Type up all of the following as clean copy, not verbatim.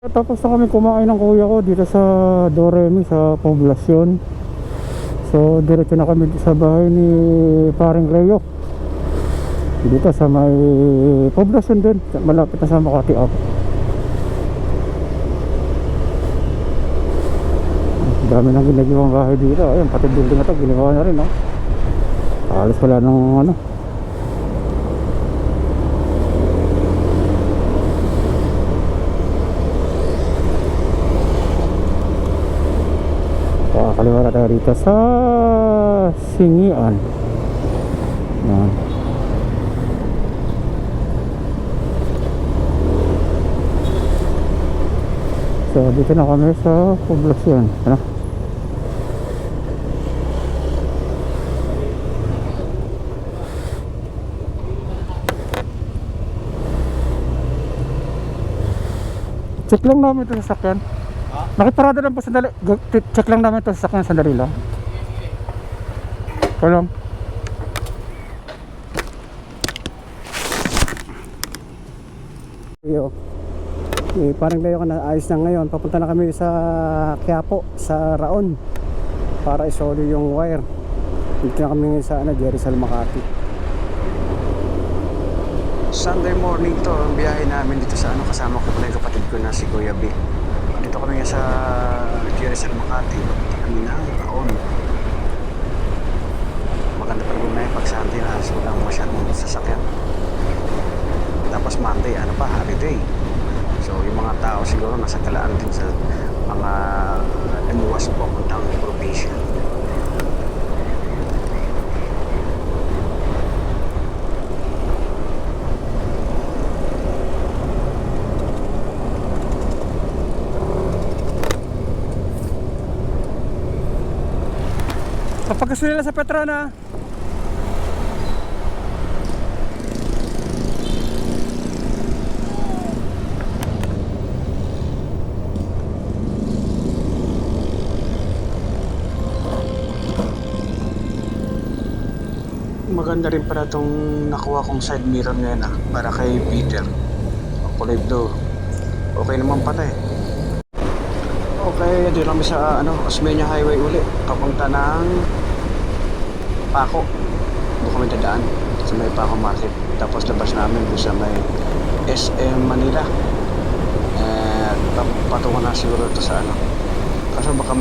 Tapos na kami kumain ng kuya ko dito sa Doremi sa Poblacion. So diretso na kami sa bahay ni paring Leo dito sa may Poblacion din, malapit na sa Makati Up. Dami nang ginagawang bahay dito. Ayun, pati building na to ginawa na rin, no? Halos wala ng ano. Kaliwa na tayo dito sa Singian. Yan. So dito na kami sa Poblacion. Ano? Check lang namin ito sa sakyan. Nakiparada lang po sandali. Check lang namin ito sa sakyan, sandali lang. Ito lang. Parang layo ka na, ayos na ngayon. Papunta na kami sa Quiapo, sa Raon, para isolo yung wire. Dito na kami sa Jerizal, Makati. Sunday morning to, ang biyahe namin dito sa kasama ko pala yung kapatid ko na si Kuya B. Dito kami sa Jerizal, Makati. Dito kami na Raon. Maganda pa rin pag Sunday na walang masyadong sasakyan. Tapos Monday, holiday. So yung mga tao siguro nasa talaan din sa mga lumuwas po puntang probinsya. Papagkasunin lang sa Petrona. Maganda rin pala itong nakuha kong side mirror ngayon para kay Peter. Kulay blue. Okay naman pala eh. Okay, dito kami sa Osmeña Highway uli. Papunta ng Paco. Doon kami dadaan sa may Paco Market. Tapos labas namin doon sa may SM Manila. Patungo na siguro ito sa Kaso baka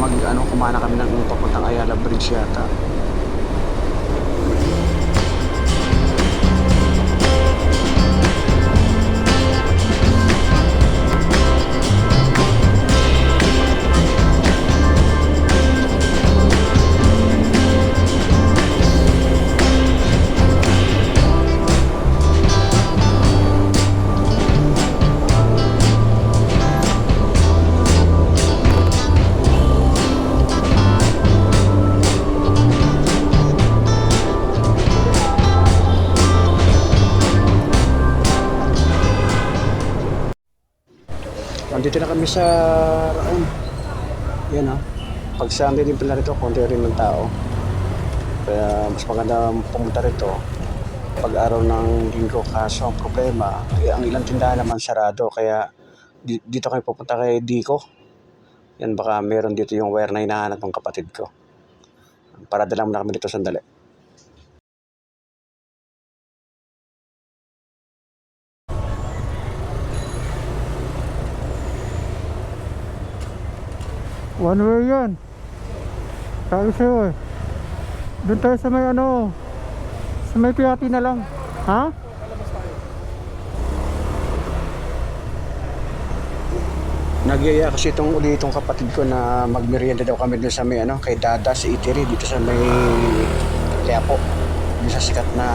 kumana kami ng papuntang Ayala Bridge yata. Dito na kami sa Raon. Yan Pag Sunday din pala rito, konti rin ng tao. Kaya mas maganda pumunta rito pag araw ng linggo. Kaso ang problema, ang ilang tindahan naman sarado. Kaya dito kami pupunta kay Dico. Yan, baka meron dito yung wire na hinahanap ng kapatid ko. Parada lang muna kami dito sandali. One way yan. Sabi sa'yo eh. Doon tayo sa may sa may Piati na lang. Ha? Nagyaya kasi itong kapatid ko na magmerienda daw kami doon sa may kay Dada sa Eatery dito sa may Quiapo. Yung sa sikat na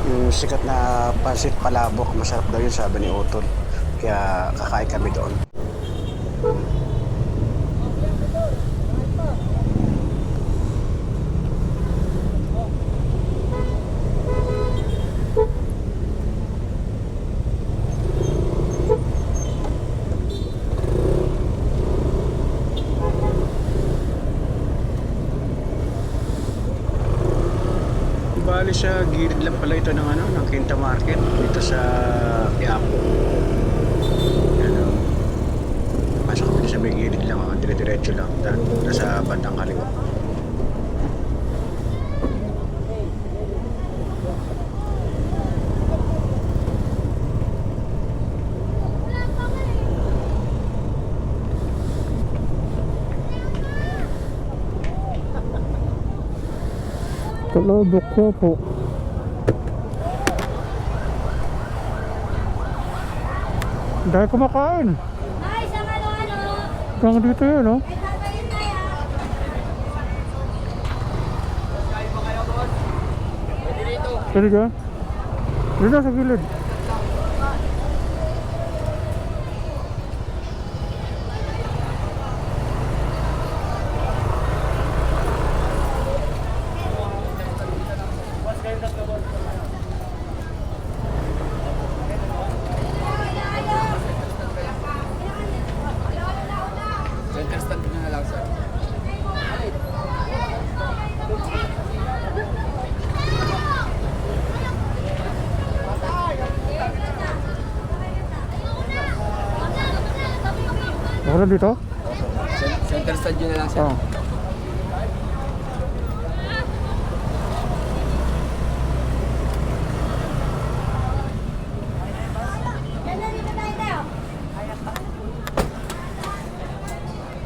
yung sikat na pansit palabok. Masarap daw yun, sabi ni Otol. Kaya kakain kami doon. Bali sa gilid lang pala ito ng Quinta Market dito sa Quiapo. Palabok ko po. Dahil kumakain. Ay, sa ano-ano. Hanggang dito yun, no? Ay, tatayin na yan. Pwede ka? Dito sa gilid. Center stand nyo na lang, sir. Ako na dito? Center stand nyo na lang, sir. Oo. Yan na, dito tayo tayo.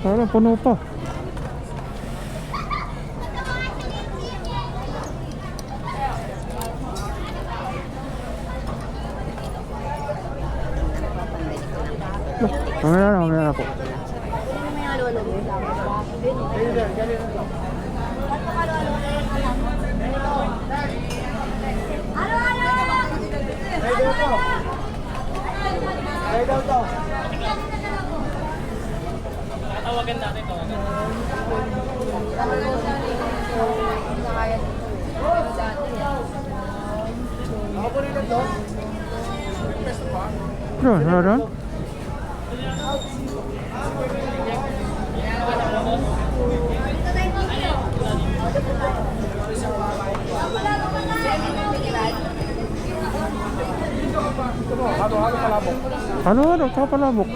Parang puno pa. Mamaya na po. Sino may halo-halo? Yun, wala doon? Halo-halo, tsaka palabok.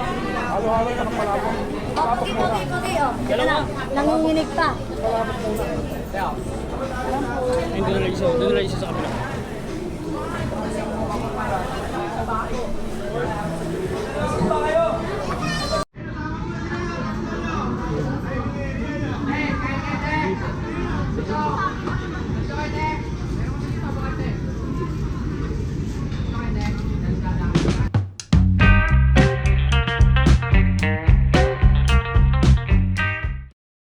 Pugi-pugi, oh. Ito na, nanginginig pa. Doon na lang isa sa kabila.